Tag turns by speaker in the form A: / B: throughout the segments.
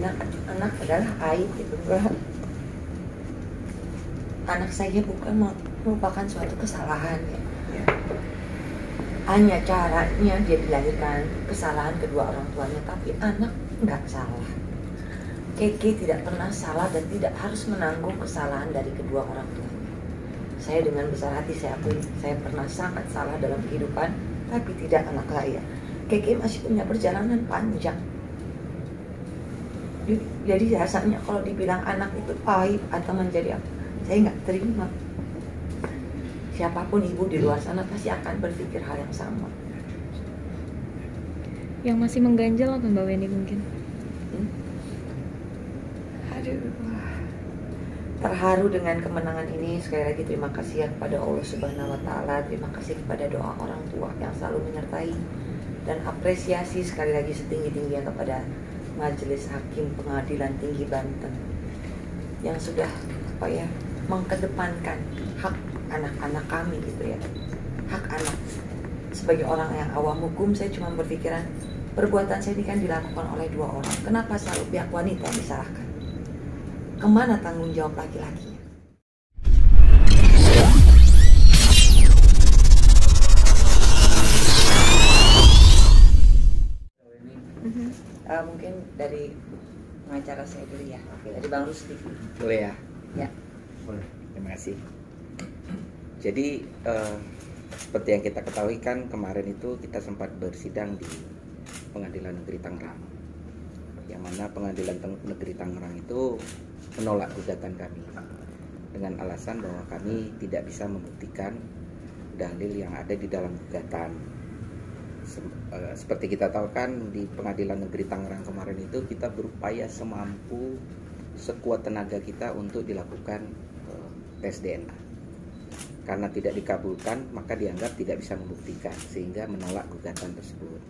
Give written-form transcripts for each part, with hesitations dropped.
A: Nah, anak adalah aib gitu. Anak saya bukan merupakan suatu kesalahan ya. Hanya caranya dia dilahirkan kesalahan kedua orang tuanya, tapi anak nggak salah. Keke tidak pernah salah dan tidak harus menanggung kesalahan dari kedua orang tuanya. Saya dengan besar hati saya akui, saya pernah sangat salah dalam kehidupan, tapi tidak anak saya. Keke masih punya perjalanan panjang. Jadi rasanya kalau dibilang anak itu aib atau menjadi apa, saya nggak terima. Siapapun ibu di luar sana pasti akan berpikir hal yang sama.
B: Yang masih mengganjal apa Mbak Weni mungkin?
A: Aduh, terharu dengan kemenangan ini. Sekali lagi terima kasih ya kepada Allah Subhanahu Wa Taala. Terima kasih kepada doa orang tua yang selalu menyertai, dan apresiasi sekali lagi setinggi-tingginya kepada Majelis Hakim Pengadilan Tinggi Banten yang sudah mengkedepankan hak anak-anak kami gitu ya, hak anak. Sebagai orang yang awam hukum, saya cuma berpikiran perbuatan saya ini kan dilakukan oleh dua orang. Kenapa selalu pihak wanita yang disalahkan? Kemana tanggung jawab laki-lakinya? Mungkin dari pengacara saya dulu ya. Oke, dari Bang Rusdi.
C: Boleh ya?
A: Ya.
C: Boleh. Terima kasih. Jadi seperti yang kita ketahui kan kemarin itu kita sempat bersidang di Pengadilan Negeri Tangerang, yang mana Pengadilan Negeri Tangerang itu menolak gugatan kami dengan alasan bahwa kami tidak bisa membuktikan dalil yang ada di dalam gugatan. Seperti kita tahu kan di Pengadilan Negeri Tangerang kemarin itu kita berupaya semampu sekuat tenaga kita untuk dilakukan tes DNA. Karena tidak dikabulkan, maka dianggap tidak bisa membuktikan, sehingga menolak gugatan tersebut.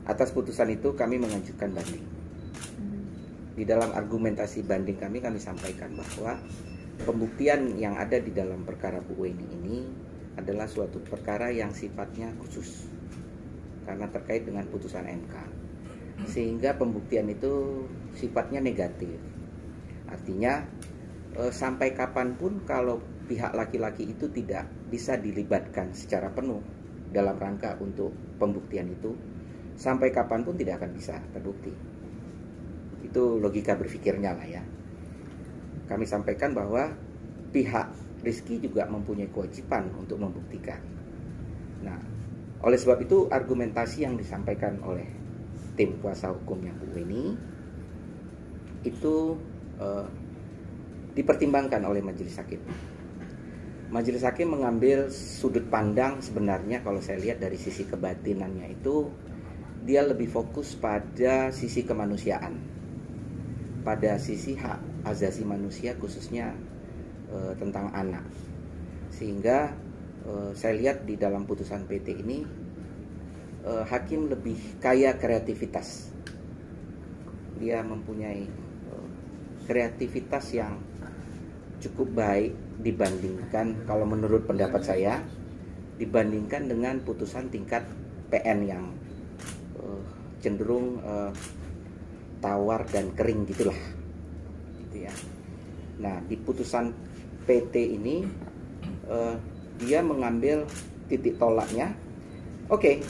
C: Atas putusan itu kami mengajukan banding. Di dalam argumentasi banding kami sampaikan bahwa pembuktian yang ada di dalam perkara Bu Weni ini adalah suatu perkara yang sifatnya khusus karena terkait dengan putusan MK, sehingga pembuktian itu sifatnya negatif. Artinya sampai kapanpun kalau pihak laki-laki itu tidak bisa dilibatkan secara penuh dalam rangka untuk pembuktian itu, sampai kapanpun tidak akan bisa terbukti. Itu logika berpikirnya lah ya. Kami sampaikan bahwa pihak Rizky juga mempunyai kewajiban untuk membuktikan. Nah, oleh sebab itu argumentasi yang disampaikan oleh tim kuasa hukumnya Bu Weni itu dipertimbangkan oleh majelis hakim. Majelis hakim mengambil sudut pandang sebenarnya kalau saya lihat dari sisi kebatinannya itu dia lebih fokus pada sisi kemanusiaan, pada sisi hak asasi manusia khususnya tentang anak. Sehingga saya lihat di dalam putusan PT ini hakim lebih kaya kreativitas. Dia mempunyai kreativitas yang cukup baik dibandingkan, kalau menurut pendapat saya, dibandingkan dengan putusan tingkat PN yang cenderung tawar dan kering gitulah, gitu ya. Nah, di putusan PT ini dia mengambil titik tolaknya. Oke,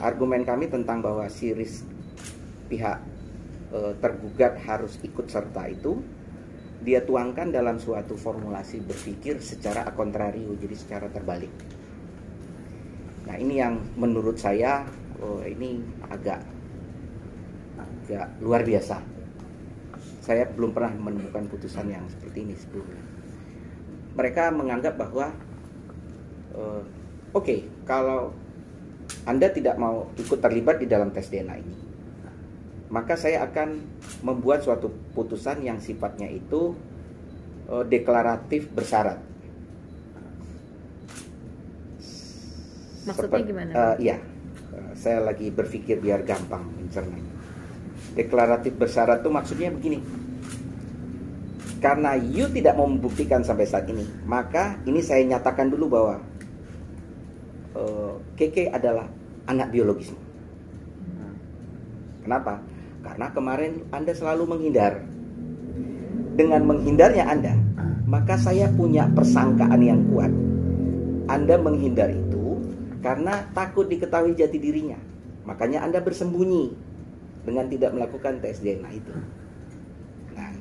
C: argumen kami tentang bahwa pihak tergugat harus ikut serta itu dia tuangkan dalam suatu formulasi berpikir secara kontrario, jadi secara terbalik. Nah, ini yang menurut saya ini agak luar biasa. Saya belum pernah menemukan putusan yang seperti ini sebelumnya. Mereka menganggap bahwa oke, kalau Anda tidak mau ikut terlibat di dalam tes DNA ini, maka saya akan membuat suatu putusan yang sifatnya itu deklaratif bersyarat.
B: Maksudnya gimana?
C: Iya, saya lagi berpikir biar gampang mencernanya. Deklaratif bersyarat itu maksudnya begini. Karena you tidak mau membuktikan sampai saat ini, maka ini saya nyatakan dulu bahwa Keke adalah anak biologismu. Kenapa? Karena kemarin Anda selalu menghindar. Dengan menghindarnya Anda, maka saya punya persangkaan yang kuat. Anda menghindar itu karena takut diketahui jati dirinya. Makanya Anda bersembunyi dengan tidak melakukan tes DNA itu. Nah,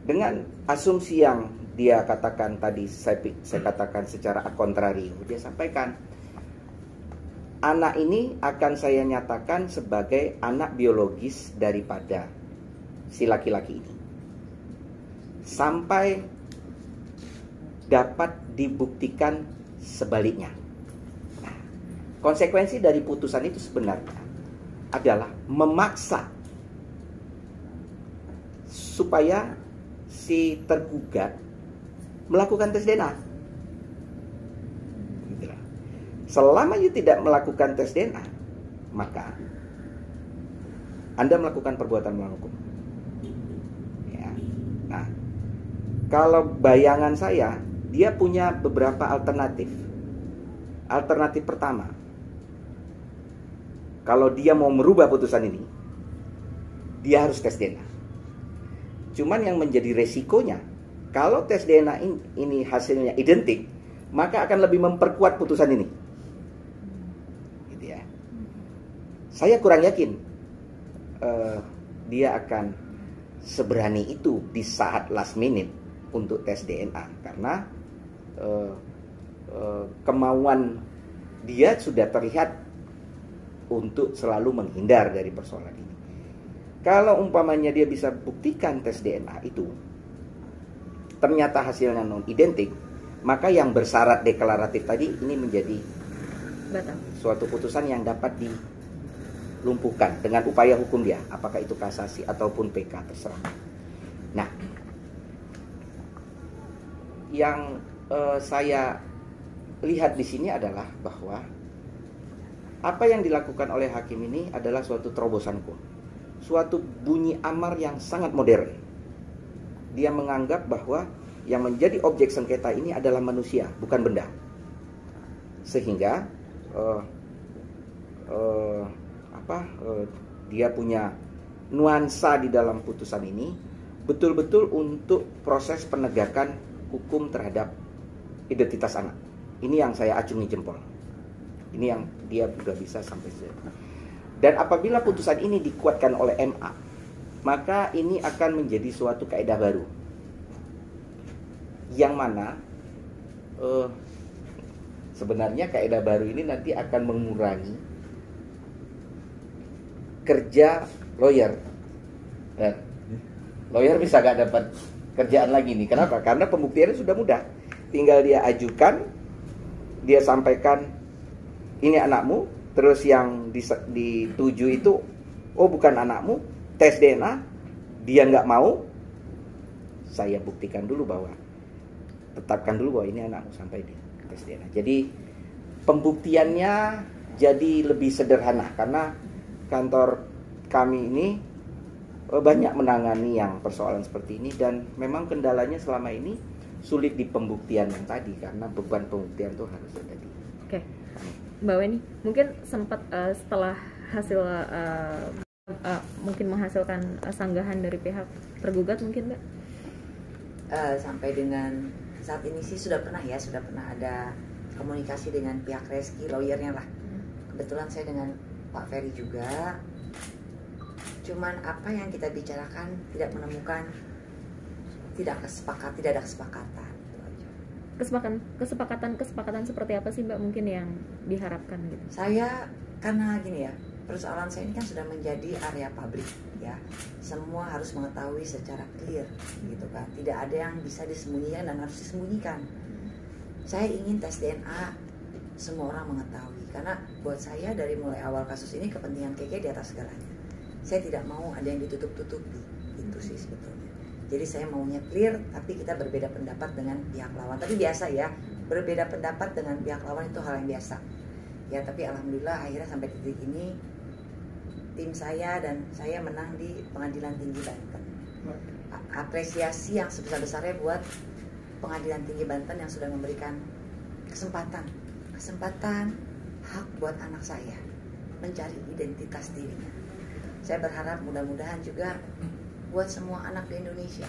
C: dengan asumsi yang dia katakan tadi, saya katakan secara kontrario, dia sampaikan, anak ini akan saya nyatakan sebagai anak biologis daripada si laki-laki ini, sampai dapat dibuktikan sebaliknya. Nah, konsekuensi dari putusan itu sebenarnya adalah memaksa supaya si tergugat melakukan tes DNA. Selama you tidak melakukan tes DNA, maka Anda melakukan perbuatan melawan hukum. Ya. Nah, kalau bayangan saya, dia punya beberapa alternatif. Alternatif pertama, kalau dia mau merubah putusan ini, dia harus tes DNA. Cuman yang menjadi resikonya, kalau tes DNA ini hasilnya identik, maka akan lebih memperkuat putusan ini. Gitu ya. Saya kurang yakin dia akan seberani itu di saat last minute untuk tes DNA, karena kemauan dia sudah terlihat untuk selalu menghindar dari persoalan ini. Kalau umpamanya dia bisa buktikan tes DNA itu ternyata hasilnya non identik, maka yang bersyarat deklaratif tadi ini menjadi
B: batal.
C: Suatu putusan yang dapat dilumpuhkan dengan upaya hukum dia, apakah itu kasasi ataupun PK, terserah. Nah, yang saya lihat di sini adalah bahwa apa yang dilakukan oleh hakim ini adalah suatu terobosan hukum, suatu bunyi amar yang sangat modern. Dia menganggap bahwa yang menjadi objek sengketa ini adalah manusia, bukan benda. Sehingga dia punya nuansa di dalam putusan ini betul-betul untuk proses penegakan hukum terhadap identitas anak. Ini yang saya acungi jempol. Ini yang dia sudah bisa sampai sini. Dan apabila putusan ini dikuatkan oleh MA, maka ini akan menjadi suatu kaidah baru, yang mana sebenarnya kaidah baru ini nanti akan mengurangi kerja lawyer. Lawyer bisa gak dapat kerjaan lagi nih. Kenapa? Karena pembuktiannya sudah mudah. Tinggal dia ajukan, dia sampaikan, ini anakmu. Terus yang dituju itu, oh bukan anakmu, tes DNA, dia nggak mau, saya buktikan dulu bahwa, tetapkan dulu bahwa ini anakmu sampai di tes DNA. Jadi pembuktiannya jadi lebih sederhana, karena kantor kami ini banyak menangani yang persoalan seperti ini, dan memang kendalanya selama ini sulit di pembuktian yang tadi, karena beban pembuktian itu harus ada di.
B: Oke. Mbak Weni, mungkin sempat setelah hasil mungkin menghasilkan sanggahan dari pihak tergugat mungkin Mbak?
A: Sampai dengan saat ini sih sudah pernah ada komunikasi dengan pihak Reski, lawyernya lah. Kebetulan saya dengan Pak Ferry juga. Cuman apa yang kita bicarakan tidak menemukan, tidak ada kesepakatan.
B: Kesepakatan seperti apa sih Mbak mungkin yang diharapkan gitu?
A: Saya karena gini ya, persoalan saya ini kan sudah menjadi area publik ya. Semua harus mengetahui secara clear gitu kan. Tidak ada yang bisa disembunyikan dan harus disembunyikan. Saya ingin tes DNA semua orang mengetahui, karena buat saya dari mulai awal kasus ini kepentingan KK di atas segalanya. Saya tidak mau ada yang ditutup-tutupi, itu sih sebetulnya. Jadi saya maunya clear, tapi kita berbeda pendapat dengan pihak lawan. Tapi biasa ya, berbeda pendapat dengan pihak lawan itu hal yang biasa. Ya, tapi alhamdulillah akhirnya sampai titik ini tim saya dan saya menang di Pengadilan Tinggi Banten. Apresiasi yang sebesar-besarnya buat Pengadilan Tinggi Banten yang sudah memberikan kesempatan hak buat anak saya mencari identitas dirinya. Saya berharap mudah-mudahan juga buat semua anak di Indonesia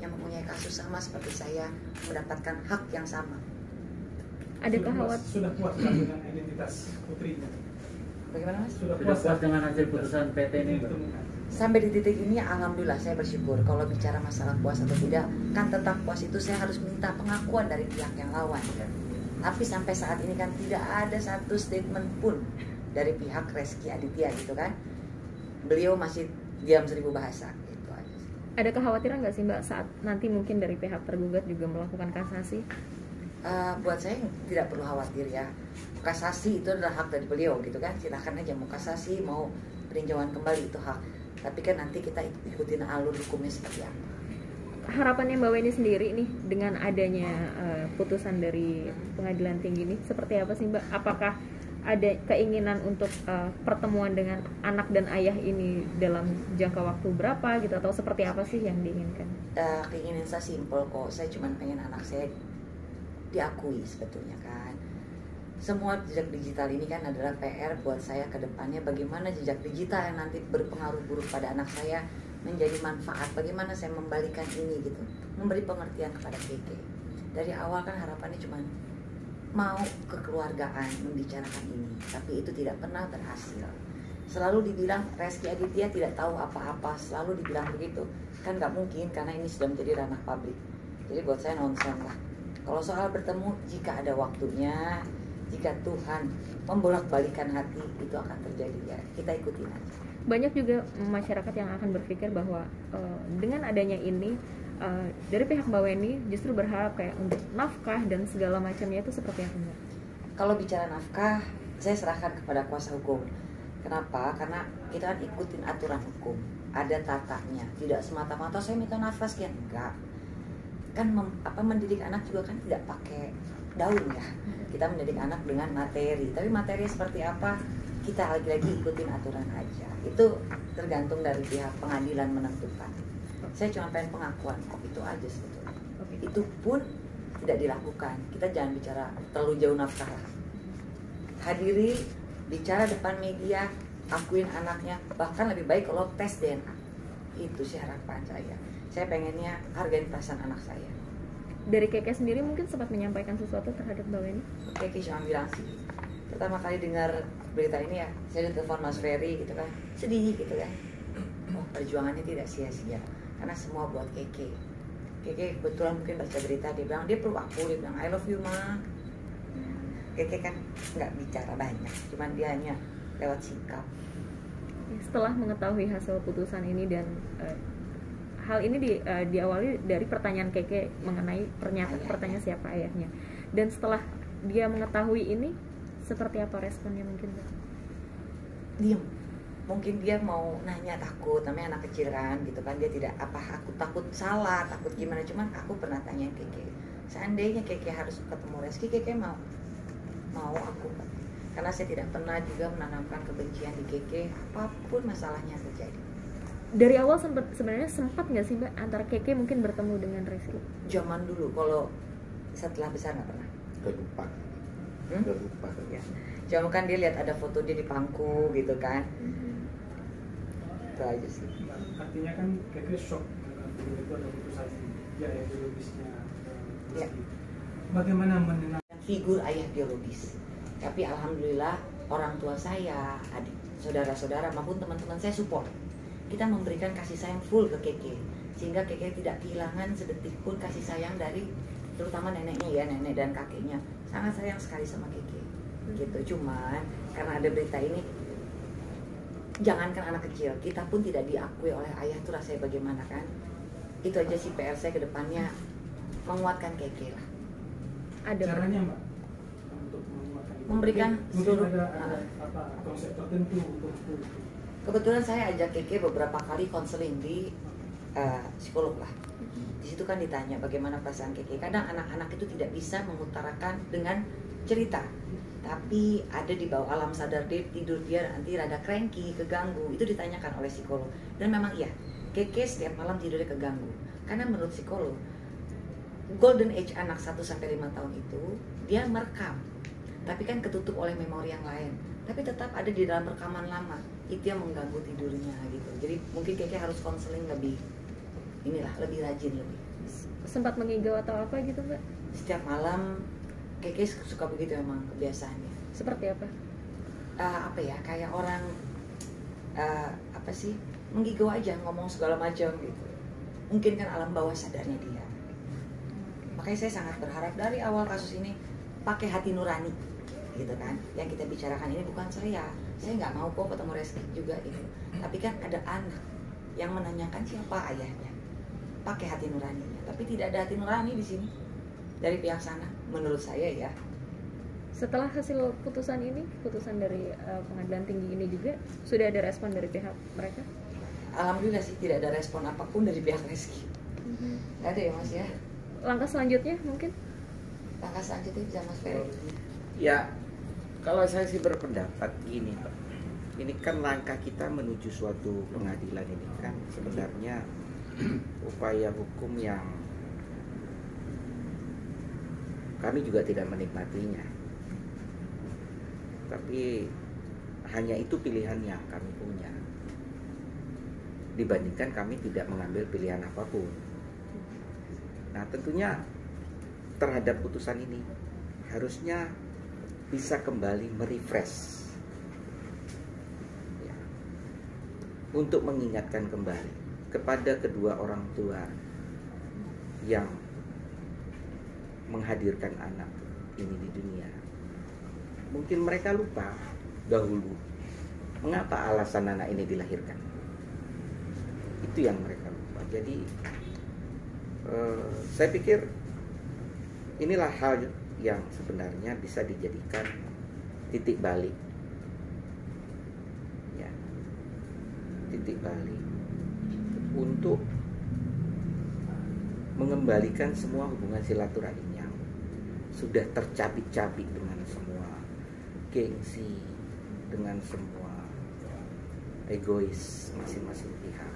A: yang mempunyai kasus sama seperti saya mendapatkan hak yang sama.
B: Ada kekhawatiran.
D: Sudah puas dengan identitas putrinya?
A: Bagaimana Mas?
D: Sudah
E: Sudah puas dengan hasil putusan PT ini, Mbak?
A: Sampai di titik ini alhamdulillah saya bersyukur. Kalau bicara masalah puas atau tidak, kan tentang puas itu saya harus minta pengakuan dari pihak yang lawan. Tapi sampai saat ini kan tidak ada satu statement pun dari pihak Reski Aditya gitu kan. Beliau masih diam 1000 bahasa gitu aja.
B: Ada kekhawatiran nggak sih Mbak saat nanti mungkin dari pihak tergugat juga melakukan kasasi?
A: Buat saya tidak perlu khawatir ya. Kasasi itu adalah hak dari beliau gitu kan. Silahkan aja mau kasasi, mau peninjauan kembali itu hak. Tapi kan nanti kita ikutin alur hukumnya seperti apa.
B: Harapannya Mbak Weni sendiri nih dengan adanya putusan dari pengadilan tinggi ini seperti apa sih Mbak? Apakah ada keinginan untuk pertemuan dengan anak dan ayah ini dalam jangka waktu berapa gitu, atau seperti apa sih yang diinginkan?
A: Keinginan saya simpel kok. Saya cuma pengen anak saya diakui sebetulnya kan. Semua jejak digital ini kan adalah PR buat saya ke depannya. Bagaimana jejak digital yang nanti berpengaruh buruk pada anak saya menjadi manfaat. Bagaimana saya membalikan ini gitu, memberi pengertian kepada Keke. Dari awal kan harapannya cuma mau kekeluargaan membicarakan ini, tapi itu tidak pernah berhasil. Selalu dibilang Reski Aditya tidak tahu apa-apa, selalu dibilang begitu. Kan nggak mungkin karena ini sudah menjadi ranah publik. Jadi buat saya nonsen lah. Kalau soal bertemu, jika ada waktunya, jika Tuhan membolak-balikan hati, itu akan terjadi ya. Kita ikutin aja.
B: Banyak juga masyarakat yang akan berpikir bahwa dengan adanya ini dari pihak Mbak Weni justru berharap kayak untuk nafkah dan segala macamnya itu seperti apa Mbak?
A: Kalau bicara nafkah, saya serahkan kepada kuasa hukum. Kenapa? Karena kita kan ikutin aturan hukum, ada tatanya. Tidak semata-mata saya minta nafkah sekian, enggak. Kan mendidik anak juga kan tidak pakai daun ya. Kita mendidik anak dengan materi, tapi materi seperti apa kita lagi-lagi ikutin aturan aja. Itu tergantung dari pihak pengadilan menentukan. Saya cuma pengen pengakuan kok, itu aja sebetulnya. Itu pun tidak dilakukan. Kita jangan bicara terlalu jauh nafkah lah. Hadiri, bicara depan media, akuin anaknya, bahkan lebih baik kalau tes DNA. Itu sih harapan saya. Saya pengennya hargain perasaan anak saya.
B: Dari Keke sendiri mungkin sempat menyampaikan sesuatu terhadap Mbak Weni?
A: Keke cuma bilang sih, pertama kali dengar berita ini ya, saya telepon Mas Ferry gitu kan, sedih gitu kan. Oh, perjuangannya tidak sia-sia, karena semua buat Keke. Keke kebetulan mungkin baca berita, dia bilang dia perlu aku, dia bilang I love you ma. Keke kan nggak bicara banyak, cuman dia hanya lewat sikap.
B: Setelah mengetahui hasil putusan ini dan hal ini diawali dari pertanyaan Keke mengenai pertanyaan siapa ayahnya, dan setelah dia mengetahui ini seperti apa responnya mungkin Mbak?
A: Diem. Mungkin dia mau nanya, takut, namanya anak kecil kan gitu kan, dia tidak apa, aku takut salah, takut gimana, cuman aku pernah tanya Keke, seandainya Keke harus ketemu Reski, Keke mau aku, karena saya tidak pernah juga menanamkan kebencian di Keke apapun masalahnya terjadi.
B: Dari awal sebenarnya sempat nggak sih Mbak antara Keke mungkin bertemu dengan Reski?
A: Zaman dulu, kalau setelah besar nggak pernah.
C: Lupa. Lupa
A: Ya. Cuma kan dia lihat ada foto dia di pangku gitu kan. Itu aja sih.
D: Artinya kan Keke shock dengan itu ada putusan ya biologisnya.
A: Ya.
D: Bagaimana menenang
A: Figur ayah biologis. Tapi alhamdulillah orang tua saya, adik, saudara-saudara maupun teman-teman saya support. Kita memberikan kasih sayang full ke Keke, sehingga Keke tidak kehilangan sedetik pun kasih sayang dari terutama neneknya ya, nenek dan kakeknya. Sangat sayang sekali sama Keke. Gitu. Cuman karena ada berita ini, jangankan anak kecil, kita pun tidak diakui oleh ayah, itu rasanya bagaimana kan. Itu aja sih PR saya ke depannya, menguatkan Keke lah.
B: Ada
D: caranya Mbak untuk menguatkan itu?
A: Memberikan
D: Mungkin
A: seluruh
D: ada apa konsep tertentu untuk
A: Kebetulan saya ajak Keke beberapa kali konseling di psikolog lah. Di situ kan ditanya bagaimana perasaan Keke. Kadang anak-anak itu tidak bisa mengutarakan dengan cerita, tapi ada di bawah alam sadar dia, tidur dia nanti rada cranky, keganggu. Itu ditanyakan oleh psikolog. Dan memang iya, Keke setiap malam tidurnya keganggu. Karena menurut psikolog, golden age anak 1-5 tahun itu dia merekam, tapi kan ketutup oleh memori yang lain, tapi tetap ada di dalam rekaman lama itu yang mengganggu tidurnya gitu. Jadi mungkin Keke harus konseling lebih lebih rajin lebih.
B: Sempat mengigau atau apa gitu Mbak?
A: Setiap malam Keke suka begitu emang kebiasaannya.
B: Seperti apa?
A: Apa ya, kayak orang apa sih, menggigau aja, ngomong segala macam gitu. Mungkin kan alam bawah sadarnya dia. Makanya saya sangat berharap dari awal kasus ini pakai hati nurani gitu kan. Yang kita bicarakan ini bukan saya nggak mau kok ketemu Reski juga gitu. Tapi kan ada anak yang menanyakan siapa ayahnya, pakai hati nuraninya. Tapi tidak ada hati nurani di sini dari pihak sana, menurut saya ya.
B: Setelah hasil putusan ini, putusan dari pengadilan tinggi ini juga sudah ada respon dari pihak mereka?
A: Alhamdulillah sih tidak ada respon apapun dari pihak Reski. Nggak ada ya Mas ya.
B: Langkah selanjutnya mungkin?
A: Langkah selanjutnya bisa Mas Ferry.
C: Ya, kalau saya sih berpendapat gini Pak. Ini kan langkah kita menuju suatu pengadilan ini kan sebenarnya upaya hukum yang kami juga tidak menikmatinya. Tapi hanya itu pilihan yang kami punya. Dibandingkan kami tidak mengambil pilihan apapun. Nah, tentunya terhadap putusan ini harusnya bisa kembali merefresh ya, untuk mengingatkan kembali kepada kedua orang tua yang menghadirkan anak ini di dunia. Mungkin mereka lupa dahulu mengapa alasan anak ini dilahirkan. Itu yang mereka lupa. Jadi saya pikir inilah hal yang sebenarnya bisa dijadikan titik balik ya, titik balik untuk mengembalikan semua hubungan silaturahim yang sudah tercabik-cabik dengan semua gengsi, dengan semua egois masing-masing pihak.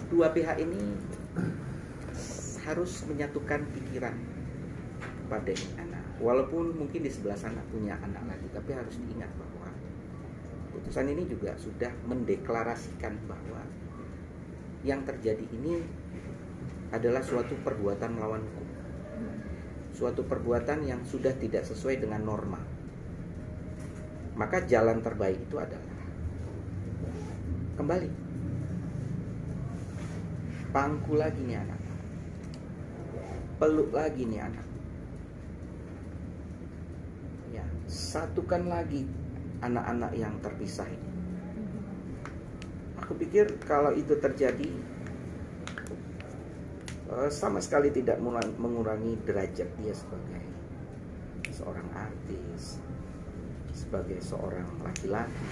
C: Dua pihak ini harus menyatukan pikiran pada anak. Walaupun mungkin di sebelah sana punya anak lagi, tapi harus diingat bahwa putusan ini juga sudah mendeklarasikan bahwa yang terjadi ini adalah suatu perbuatan melawan hukum, suatu perbuatan yang sudah tidak sesuai dengan norma. Maka jalan terbaik itu adalah kembali pangku lagi nih anak, peluk lagi nih anak ya, satukan lagi anak-anak yang terpisah ini. Aku pikir kalau itu terjadi sama sekali tidak mengurangi derajat dia sebagai seorang artis, sebagai seorang laki-laki,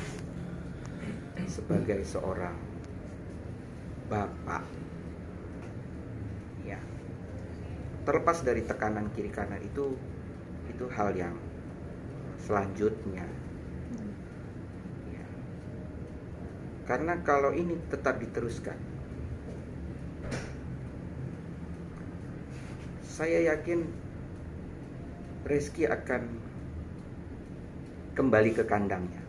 C: sebagai seorang bapak ya. Terlepas dari tekanan kiri kanan itu hal yang selanjutnya ya. Karena kalau ini tetap diteruskan, saya yakin Reski akan kembali ke kandangnya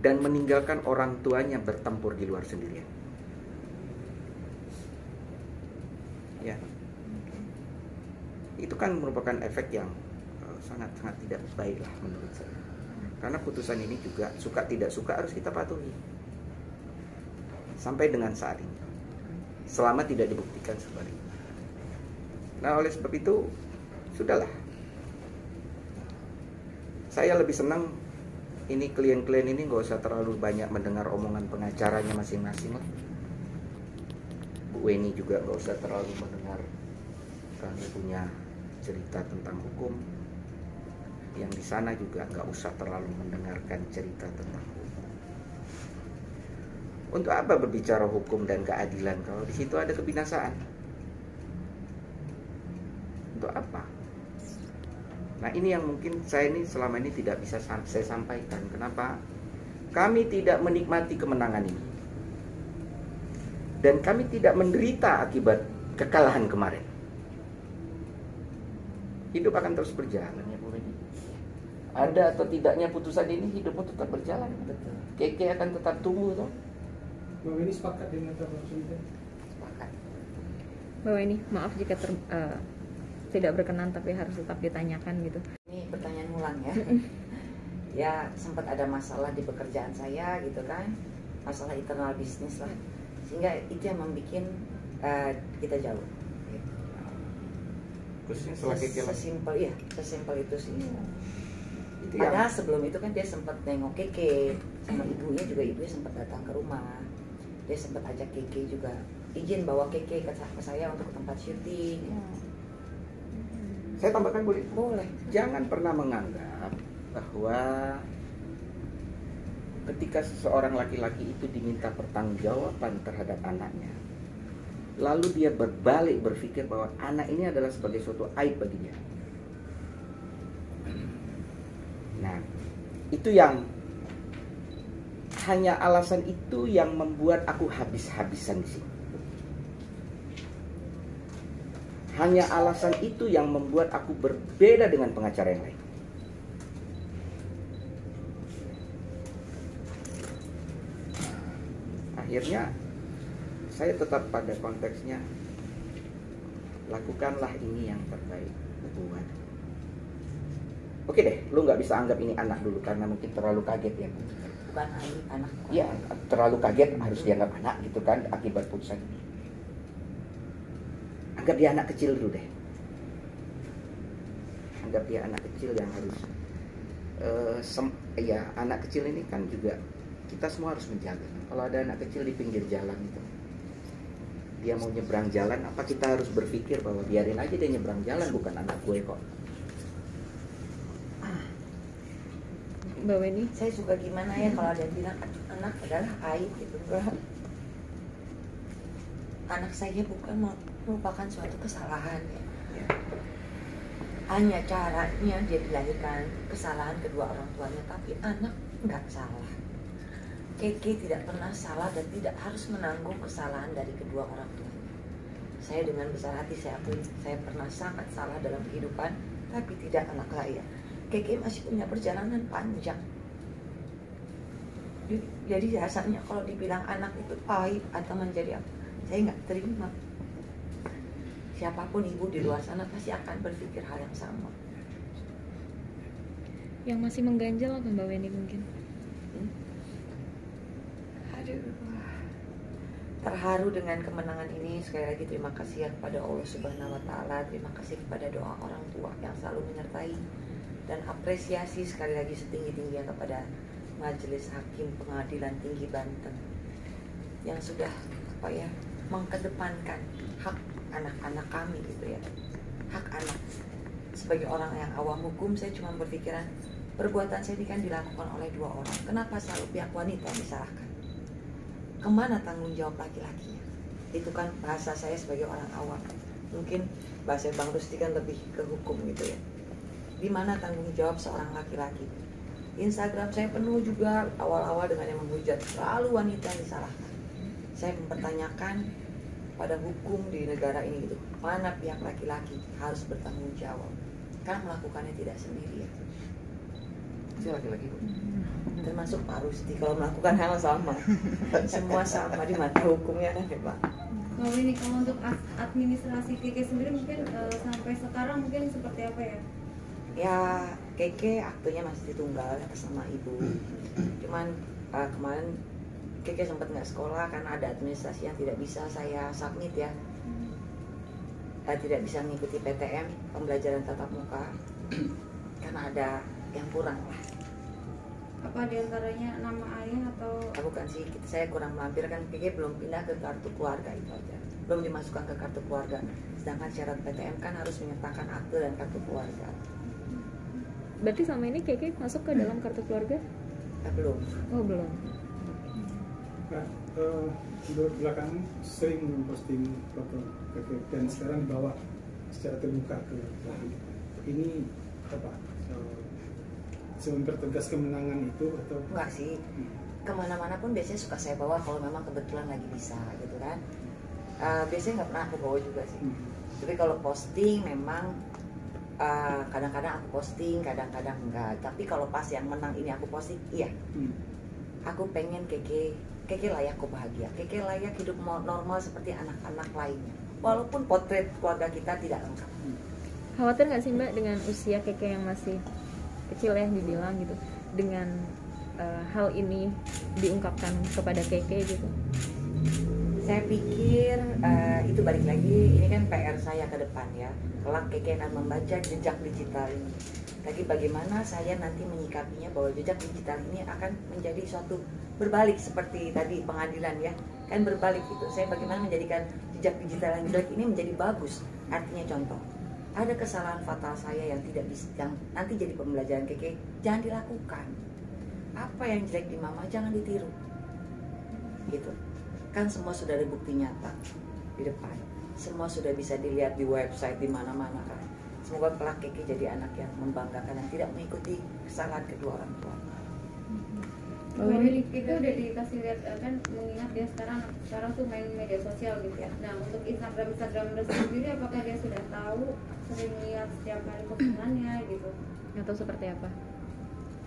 C: dan meninggalkan orang tuanya bertempur di luar sendirian. Ya, itu kan merupakan efek yang sangat-sangat tidak baik lah menurut saya. Karena putusan ini juga suka tidak suka harus kita patuhi sampai dengan saat ini, selama tidak dibuktikan sebaliknya. Nah, oleh sebab itu sudahlah. Saya lebih senang ini klien-klien ini nggak usah terlalu banyak mendengar omongan pengacaranya masing-masing lah. Bu Weni juga nggak usah terlalu mendengar kami punya cerita tentang hukum. Yang di sana juga nggak usah terlalu mendengarkan cerita tentang hukum. Untuk apa berbicara hukum dan keadilan kalau di situ ada kebinasaan? Untuk apa? Nah, ini yang mungkin saya ini selama ini tidak bisa saya sampaikan. Kenapa? Kami tidak menikmati kemenangan ini. Dan kami tidak menderita akibat kekalahan kemarin. Hidup akan terus berjalan ya Bu Weni. Ada atau tidaknya putusan ini, hidupmu tetap berjalan.
A: Betul.
C: Keke akan tetap tumbuh toh.
D: Bang ini sepakat dengan kata Bang Sultan?
A: Sepakat.
B: Mbak Weni, maaf jika tidak berkenan tapi harus tetap ditanyakan gitu.
A: Ini pertanyaan ulang ya. Ya sempat ada masalah di pekerjaan saya gitu kan, masalah internal bisnis lah, sehingga itu yang membuat kita jauh.
C: Khususnya setelah Keke lah.
A: Sesimpel itu sih.
C: Itu yang
A: Padahal sebelum itu kan dia sempat nengok Keke sama ibunya juga, ibunya sempat datang ke rumah. Dia sempat ajak Keke juga, izin bawa Keke ke saya untuk ke tempat syuting.
C: saya tambahkan boleh.
A: Boleh.
C: Jangan pernah menganggap bahwa ketika seseorang laki-laki itu diminta pertanggungjawaban terhadap anaknya, lalu dia berbalik berpikir bahwa anak ini adalah sebagai suatu aib bagi dia. Nah, itu yang hanya alasan itu yang membuat aku habis-habisan di sini. Hanya alasan itu yang membuat aku berbeda dengan pengacara yang lain. Akhirnya saya tetap pada konteksnya, lakukanlah ini yang terbaik buat. Oke deh, lu nggak bisa anggap ini anak dulu karena mungkin terlalu kaget ya.
A: Bukan anak.
C: Ya, terlalu kaget harus dianggap anak gitu kan akibat putusan ini. Anggap dia anak kecil dulu deh. Anggap dia anak kecil yang harus ya, anak kecil ini kan juga kita semua harus menjaga. Kalau ada anak kecil di pinggir jalan itu, dia mau nyebrang jalan, apa kita harus berpikir bahwa biarin aja dia nyebrang jalan, bukan anak gue kok.
B: Mbak Weni,
A: Saya suka gimana ya kalau ada yang bilang anak adalah aib gitu. Enggak. Anak saya bukan merupakan suatu kesalahan ya. Hanya caranya dia dilahirkan, kesalahan kedua orang tuanya, tapi anak nggak salah. Keke tidak pernah salah dan tidak harus menanggung kesalahan dari kedua orang tuanya. Saya dengan besar hati saya akui, saya pernah sangat salah dalam kehidupan, tapi tidak anak saya. Keke masih punya perjalanan panjang. Jadi rasanya kalau dibilang anak itu aib atau menjadi apa, saya nggak terima. Siapapun ibu di luar sana pasti akan berpikir hal yang sama.
B: yang masih mengganjal apa Mbak Weni mungkin?
A: Aduh, terharu dengan kemenangan ini. Sekali lagi terima kasih ya kepada Allah Subhanahu Wa Taala. Terima kasih kepada doa orang tua yang selalu menyertai, dan apresiasi sekali lagi setinggi-tingginya kepada Majelis Hakim Pengadilan Tinggi Banten yang sudah mengkedepankan hak anak-anak kami gitu ya, hak anak. Sebagai orang yang awam hukum, saya cuma berpikiran perbuatan saya ini kan dilakukan oleh dua orang. Kenapa selalu pihak wanita yang disalahkan? Kemana tanggung jawab laki-lakinya? Itu kan bahasa saya sebagai orang awam. Mungkin bahasa Bang Rusti kan lebih ke hukum gitu ya. Di mana tanggung jawab seorang laki-laki? Instagram saya penuh juga awal-awal dengan yang menghujat, selalu wanita yang disalahkan. Saya mempertanyakan pada hukum di negara ini gitu, mana pihak laki-laki harus bertanggung jawab? Kan melakukannya tidak sendiri ya.
C: Saya laki-laki kok.
A: Termasuk Pak Rusti kalau melakukan hal sama. Semua sama di mata hukumnya kan ya Pak.
F: Kalau ini kalau untuk administrasi Keke sendiri mungkin sampai sekarang mungkin seperti apa ya?
A: Ya Keke aktunya masih ditunggal atas nama ibu. Cuman kemarin Keke sempat nggak sekolah karena ada administrasi yang tidak bisa saya submit ya. Tidak bisa mengikuti PTM, pembelajaran tatap muka, karena ada yang kurang lah.
F: Apa diantaranya nama ayah atau?
A: Bukan sih, saya kurang mampir kan. Keke belum pindah ke kartu keluarga, itu aja. Belum dimasukkan ke kartu keluarga. Sedangkan syarat PTM kan harus menyertakan akte dan kartu keluarga.
B: Berarti sama ini Keke masuk ke dalam kartu keluarga?
A: Belum.
B: Oh belum.
D: Nah, belakangan sering memposting foto Keke dan sekarang dibawa secara terbuka ke publik. Ini apa? Mempertegas kemenangan itu atau?
A: Enggak sih. Kemana-mana pun biasanya suka saya bawa kalau memang kebetulan lagi bisa gitu kan. Biasanya nggak pernah aku bawa juga sih. Tapi kalau posting memang Kadang-kadang aku posting, kadang-kadang enggak. Tapi kalau pas yang menang ini aku posting, iya. Aku pengen Keke layak bahagia. Keke layak hidup normal seperti anak-anak lainnya. Walaupun potret keluarga kita tidak lengkap.
B: Khawatir nggak sih Mbak dengan usia Keke yang masih kecil ya dibilang gitu, dengan hal ini diungkapkan kepada Keke gitu?
A: Saya pikir itu balik lagi, ini kan PR saya ke depan ya. Kelak Keke akan membaca jejak digital ini. Lagi bagaimana saya nanti menyikapinya bahwa jejak digital ini akan menjadi suatu berbalik seperti tadi pengadilan ya. Kan berbalik itu. Saya bagaimana menjadikan jejak digital yang jelek ini menjadi bagus. Artinya contoh, ada kesalahan fatal saya yang tidak bisa, yang nanti jadi pembelajaran Keke, jangan dilakukan. Apa yang jelek di mama jangan ditiru. Gitu. Kan semua sudah ada bukti nyata di depan, semua sudah bisa dilihat di website di mana-mana kan. Semoga kelak Keke jadi anak yang membanggakan dan tidak mengikuti kesalahan kedua orang tua.
F: Keke udah dikasih lihat kan, mengingat dia sekarang tuh main media sosial gitu ya. Nah untuk Instagram sendiri, apakah dia sudah tahu, sering lihat setiap kali postingannya gitu?
B: Atau seperti apa?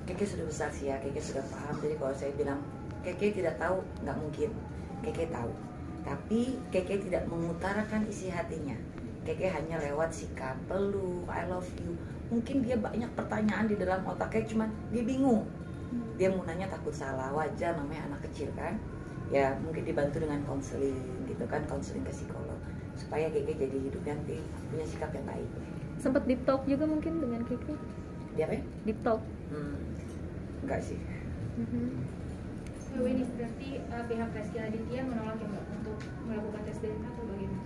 A: Keke sudah besar sih ya, Keke sudah paham. Jadi kalau saya bilang Keke tidak tahu, nggak mungkin. Keke tahu, tapi Keke tidak mengutarakan isi hatinya. Keke hanya lewat sikap, peluk, I love you. Mungkin dia banyak pertanyaan di dalam otaknya, cuman dia bingung. Dia mau nanya takut salah, wajar namanya anak kecil kan. Ya mungkin dibantu dengan konseling gitu kan, konseling ke psikolog. Supaya Keke jadi hidup yang punya sikap yang baik.
B: Sempat deep talk juga mungkin dengan Keke?
A: Dia apa ya?
B: Deep talk?
A: Enggak sih.
G: Ini berarti pihak Reski Aditya menolak ya Mbak untuk melakukan tes DNA atau bagaimana?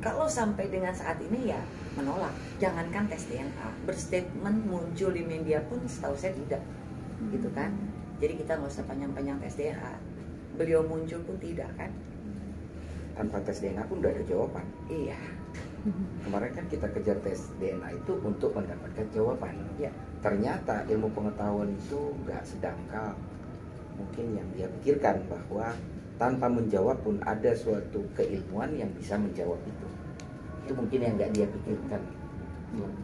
A: Kalau sampai dengan saat ini ya menolak. Jangankan tes DNA, berstatement muncul di media pun setahu saya tidak, gitu kan? Jadi kita nggak usah panjang-panjang tes DNA. Beliau muncul pun tidak kan?
C: Tanpa tes DNA pun udah ada jawaban.
A: Iya.
C: Kemarin kan kita kejar tes DNA itu untuk mendapatkan jawaban.
A: Ya.
C: Ternyata ilmu pengetahuan itu nggak sedangkal mungkin yang dia pikirkan, bahwa tanpa menjawab pun ada suatu keilmuan yang bisa menjawab itu. Itu mungkin yang nggak dia pikirkan.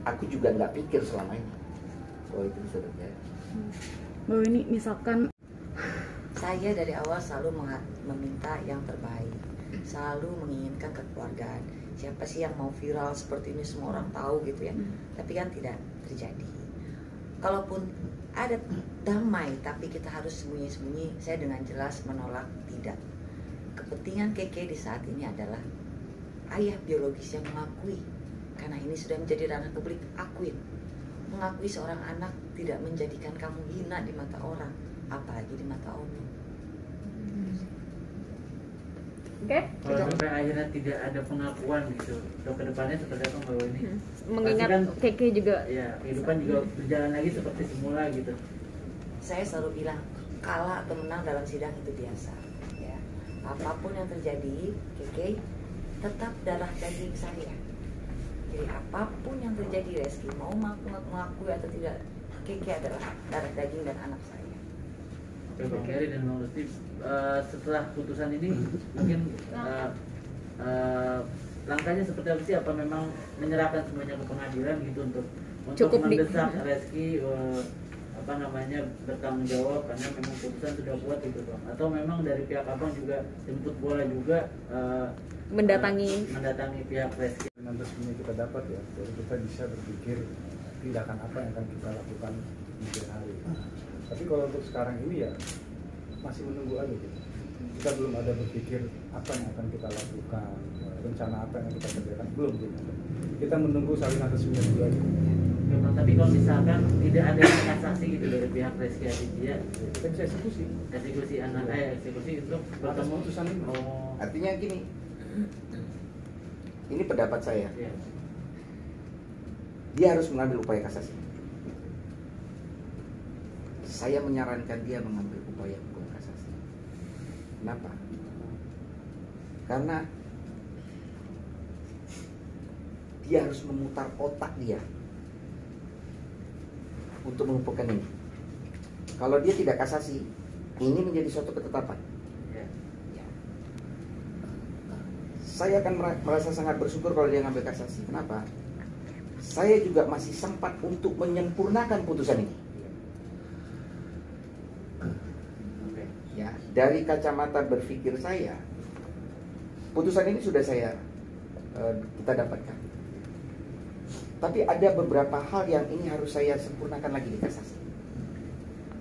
C: Aku juga nggak pikir selama ini bahwa itu bisa terjadi.
H: Bahwa ini misalkan
A: Saya dari awal selalu meminta yang terbaik, selalu menginginkan kekeluargaan. Siapa sih yang mau viral seperti ini, semua orang tahu gitu ya. Tapi kan tidak terjadi. Kalaupun ada damai tapi kita harus sembunyi-sembunyi, saya dengan jelas menolak tidak. Kepentingan Keke di saat ini adalah ayah biologis yang mengakui, karena ini sudah menjadi ranah publik, akuin. Mengakui seorang anak tidak menjadikan kamu hina di mata orang, apalagi di mata Allah.
B: Oke?
E: Kalau sampai akhirnya tidak ada pengakuan gitu, untuk kedepannya seperti apa Mbak Weni?
B: Mengingat
E: Pasti kan,
B: Keke juga
E: ya kehidupan juga berjalan lagi seperti semula gitu.
A: Saya selalu bilang, kalah atau menang dalam sidang itu biasa ya. Apapun yang terjadi, Keke tetap darah daging saya. Jadi apapun yang terjadi, Reski mau mengakui atau tidak, Keke adalah darah daging dan anak saya.
E: Oke Bang Heri dan Bang Lutfi, setelah putusan ini mungkin langkahnya seperti apa sih? Apa memang menyerahkan semuanya ke pengadilan gitu untuk
B: Cukup
E: mendesak Reski bertanggung jawab karena memang putusan sudah kuat gitu Bang? Atau memang dari pihak Abang juga jemput bola juga
B: mendatangi
E: pihak Reski?
D: Dengan resminya kita dapat ya, jadi kita bisa berpikir tindakan apa yang akan kita lakukan di hari. Tapi kalau untuk sekarang ini ya masih menunggu aja gitu. Kita belum ada berpikir apa yang akan kita lakukan, rencana apa yang kita kerjakan, belum gitu. Kita menunggu salinan resminya dulu aja.
E: Ya, Bang, tapi kalau misalkan tidak ada kasasi gitu dari pihak Reski Aditya,
D: Kita bisa eksekusi.
E: eksekusi untuk
D: Atas
E: bertemu.
D: putusan ini.
E: Oh,
C: Artinya gini, ini pendapat saya,
E: ya.
C: dia harus mengambil upaya kasasi. Saya menyarankan dia mengambil upaya hukum kasasi. Kenapa? Karena dia harus memutar otak dia untuk mengumpulkan ini. Kalau dia tidak kasasi, ini menjadi suatu ketetapan.
E: Ya.
C: Saya akan merasa sangat bersyukur kalau dia ngambil kasasi. Kenapa? saya juga masih sempat untuk menyempurnakan putusan ini.
E: Oke.
C: Ya, dari kacamata berpikir saya, putusan ini sudah kita dapatkan. Tapi ada beberapa hal yang ini harus saya sempurnakan lagi di kasasi.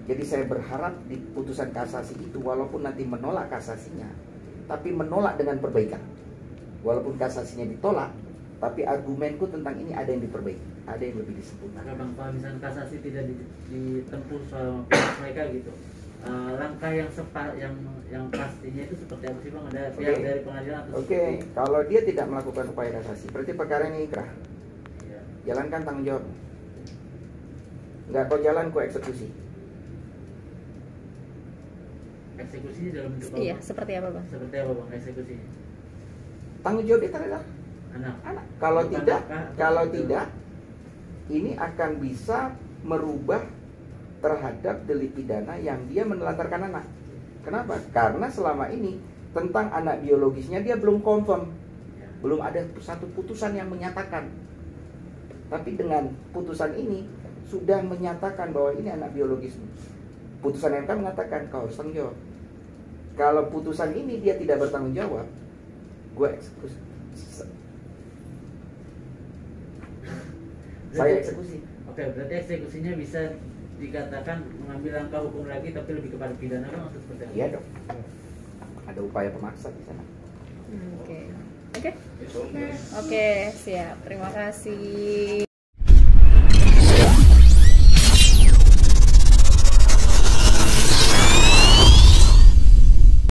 C: Jadi saya berharap di putusan kasasi itu, walaupun nanti menolak kasasinya, tapi menolak dengan perbaikan. Walaupun kasasinya ditolak, tapi argumenku tentang ini ada yang diperbaiki, ada yang lebih disempurnakan.
E: Maka Bang, kalau misalnya kasasi tidak ditempuh soal mereka gitu, langkah yang pastinya itu seperti apa sih Bang? Ada pihak dari pengadilan atau
C: Oke, kalau dia tidak melakukan upaya kasasi, berarti perkara ini inkrah.
E: Iya.
C: Jalankan tanggung jawab. Enggak kau jalan, kau eksekusi.
E: Eksekusi dalam bentuk apa?
B: Iya, seperti apa Bang?
E: Seperti apa Bang eksekusinya?
C: Tanggung jawab itu adalah
E: Anak.
C: Kalau
E: Bukan
C: tidak,
E: kakak,
C: kalau
E: atau-
C: tidak, ini akan bisa merubah terhadap delik pidana yang dia menelantarkan anak. Kenapa? Karena selama ini tentang anak biologisnya dia belum confirm,
E: Ya.
C: belum ada satu putusan yang menyatakan. Tapi dengan putusan ini sudah menyatakan bahwa ini anak biologismu. Putusan MK mengatakan kau harus tanggung jawab. Kalau putusan ini dia tidak bertanggung jawab, gue eksekusi. Saya eksekusi.
E: Oke, berarti eksekusinya bisa dikatakan mengambil langkah hukum lagi tapi lebih kepada pidana Bang atau seperti apa?
C: Iya dong. Ada upaya pemaksa di sana.
B: Oke. Oke, siap. Terima kasih.